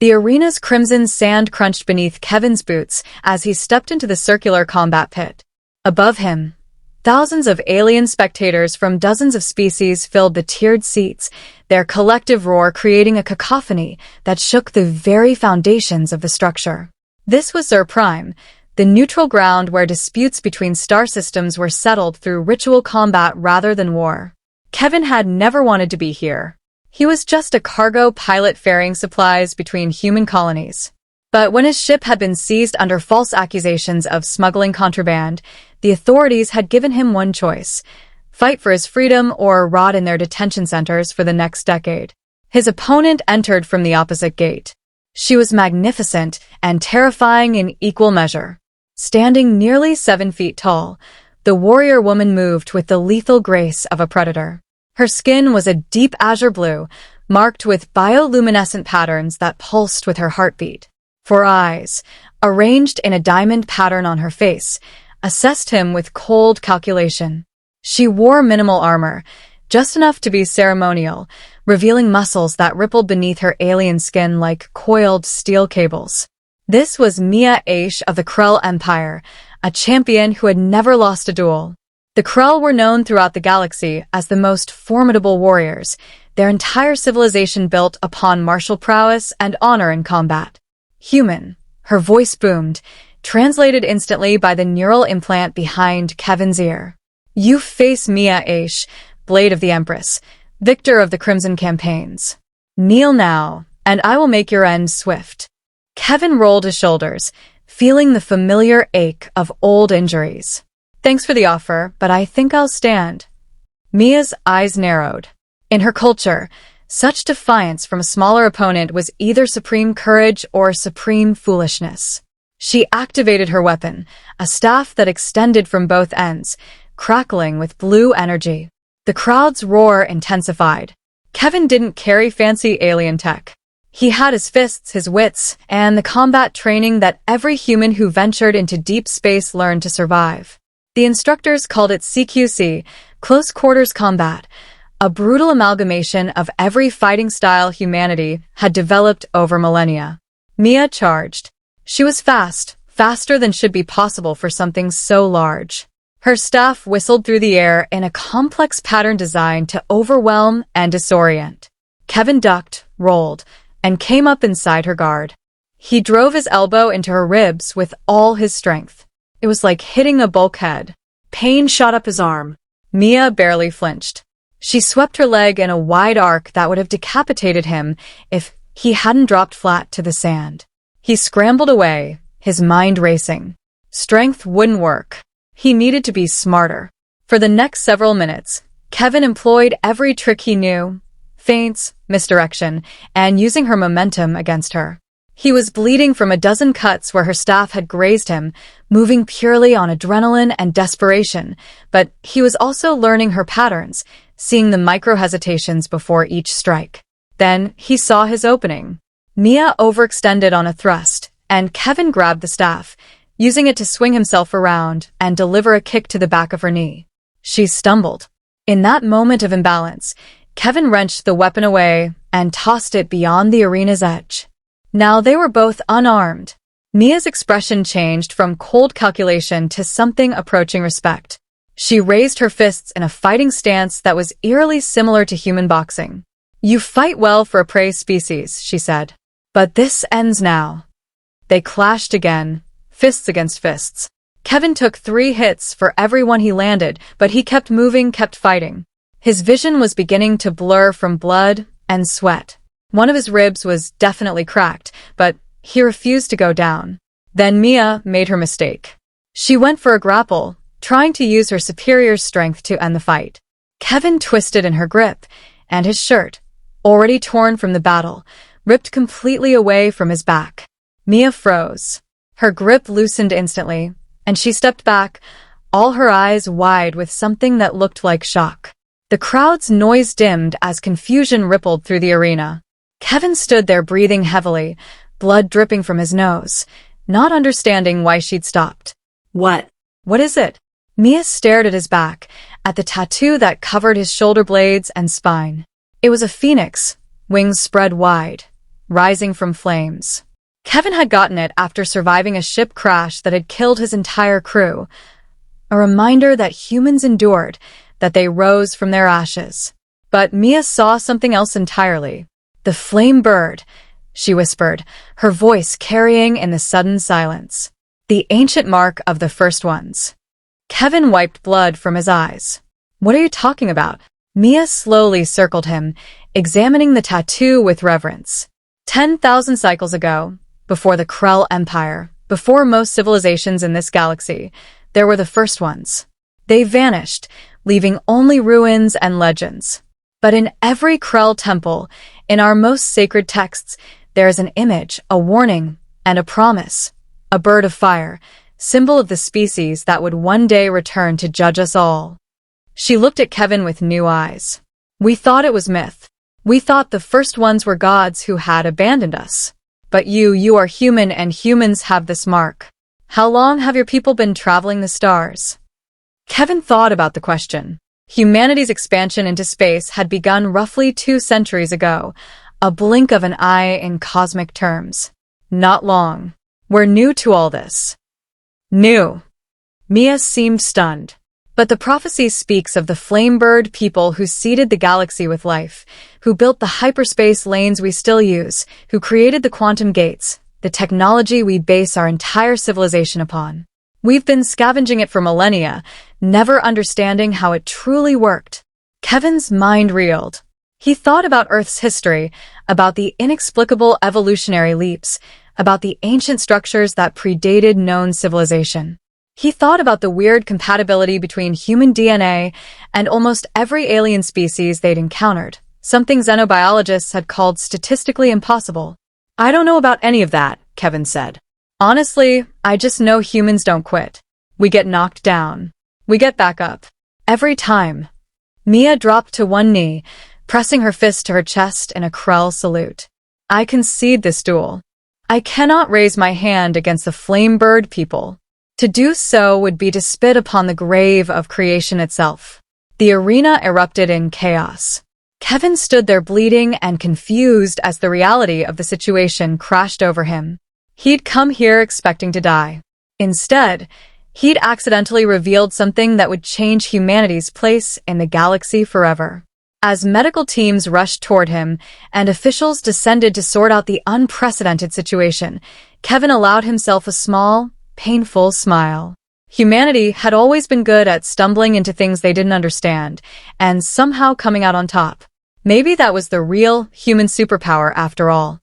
The arena's crimson sand crunched beneath Kevin's boots as he stepped into the circular combat pit. Above him, thousands of alien spectators from dozens of species filled the tiered seats, their collective roar creating a cacophony that shook the very foundations of the structure. This was Zer Prime, the neutral ground where disputes between star systems were settled through ritual combat rather than war. Kevin had never wanted to be here. He was just a cargo pilot ferrying supplies between human colonies. But when his ship had been seized under false accusations of smuggling contraband, the authorities had given him one choice: fight for his freedom or rot in their detention centers for the next decade. His opponent entered from the opposite gate. She was magnificent and terrifying in equal measure. Standing nearly 7 feet tall, the warrior woman moved with the lethal grace of a predator. Her skin was a deep azure blue, marked with bioluminescent patterns that pulsed with her heartbeat. Four eyes, arranged in a diamond pattern on her face, assessed him with cold calculation. She wore minimal armor, just enough to be ceremonial, revealing muscles that rippled beneath her alien skin like coiled steel cables. This was Mia Aesh of the Krell Empire, a champion who had never lost a duel. The Krell were known throughout the galaxy as the most formidable warriors, their entire civilization built upon martial prowess and honor in combat. Human, her voice boomed, translated instantly by the neural implant behind Kevin's ear. You face Mia Aesh, Blade of the Empress, victor of the Crimson Campaigns. Kneel now, and I will make your end swift. Kevin rolled his shoulders, feeling the familiar ache of old injuries. Thanks for the offer, but I think I'll stand. Mia's eyes narrowed. In her culture, such defiance from a smaller opponent was either supreme courage or supreme foolishness. She activated her weapon, a staff that extended from both ends, crackling with blue energy. The crowd's roar intensified. Kevin didn't carry fancy alien tech. He had his fists, his wits, and the combat training that every human who ventured into deep space learned to survive. The instructors called it CQC, close quarters combat, a brutal amalgamation of every fighting style humanity had developed over millennia. Mia charged. She was fast, faster than should be possible for something so large. Her staff whistled through the air in a complex pattern designed to overwhelm and disorient. Kevin ducked, rolled, and came up inside her guard. He drove his elbow into her ribs with all his strength. It was like hitting a bulkhead. Pain shot up his arm. Mia barely flinched. She swept her leg in a wide arc that would have decapitated him if he hadn't dropped flat to the sand. He scrambled away, his mind racing. Strength wouldn't work. He needed to be smarter. For the next several minutes, Kevin employed every trick he knew: feints, misdirection, and using her momentum against her. He was bleeding from a dozen cuts where her staff had grazed him, moving purely on adrenaline and desperation, but he was also learning her patterns, seeing the micro-hesitations before each strike. Then he saw his opening. Mia overextended on a thrust, and Kevin grabbed the staff, using it to swing himself around and deliver a kick to the back of her knee. She stumbled. In that moment of imbalance, Kevin wrenched the weapon away and tossed it beyond the arena's edge. Now they were both unarmed. Mia's expression changed from cold calculation to something approaching respect. She raised her fists in a fighting stance that was eerily similar to human boxing. You fight well for a prey species, she said. But this ends now. They clashed again, fists against fists. Kevin took 3 hits for every one he landed, but he kept moving, kept fighting. His vision was beginning to blur from blood and sweat. One of his ribs was definitely cracked, but he refused to go down. Then Mia made her mistake. She went for a grapple, trying to use her superior strength to end the fight. Kevin twisted in her grip, and his shirt, already torn from the battle, ripped completely away from his back. Mia froze. Her grip loosened instantly, and she stepped back, all her eyes wide with something that looked like shock. The crowd's noise dimmed as confusion rippled through the arena. Kevin stood there breathing heavily, blood dripping from his nose, not understanding why she'd stopped. What? What is it? Mia stared at his back, at the tattoo that covered his shoulder blades and spine. It was a phoenix, wings spread wide. rising from flames. Kevin had gotten it after surviving a ship crash that had killed his entire crew. A reminder that humans endured, that they rose from their ashes. But Mia saw something else entirely. The Flamebird, she whispered, her voice carrying in the sudden silence. The ancient mark of the first ones. Kevin wiped blood from his eyes. What are you talking about? Mia slowly circled him, examining the tattoo with reverence. 10,000 cycles ago, before the Krell Empire, before most civilizations in this galaxy, there were the first ones. They vanished, leaving only ruins and legends. But in every Krell temple, in our most sacred texts, there is an image, a warning, and a promise. A bird of fire, symbol of the species that would one day return to judge us all. She looked at Kevin with new eyes. We thought it was myth. We thought the first ones were gods who had abandoned us. But you are human and humans have this mark. How long have your people been traveling the stars? Kevin thought about the question. Humanity's expansion into space had begun roughly 2 centuries ago, a blink of an eye in cosmic terms. Not long. We're new to all this. New. Mia seemed stunned. But the prophecy speaks of the Flamebird people who seeded the galaxy with life, who built the hyperspace lanes we still use, who created the quantum gates, the technology we base our entire civilization upon. We've been scavenging it for millennia, never understanding how it truly worked. Kevin's mind reeled. He thought about Earth's history, about the inexplicable evolutionary leaps, about the ancient structures that predated known civilization. He thought about the weird compatibility between human DNA and almost every alien species they'd encountered, something xenobiologists had called statistically impossible. I don't know about any of that, Kevin said. Honestly, I just know humans don't quit. We get knocked down. We get back up. Every time. Mia dropped to one knee, pressing her fist to her chest in a Krell salute. I concede this duel. I cannot raise my hand against the Flamebird people. To do so would be to spit upon the grave of creation itself. The arena erupted in chaos. Kevin stood there bleeding and confused as the reality of the situation crashed over him. He'd come here expecting to die. Instead, he'd accidentally revealed something that would change humanity's place in the galaxy forever. As medical teams rushed toward him and officials descended to sort out the unprecedented situation, Kevin allowed himself a small, painful smile. Humanity had always been good at stumbling into things they didn't understand, and somehow coming out on top. Maybe that was the real human superpower after all.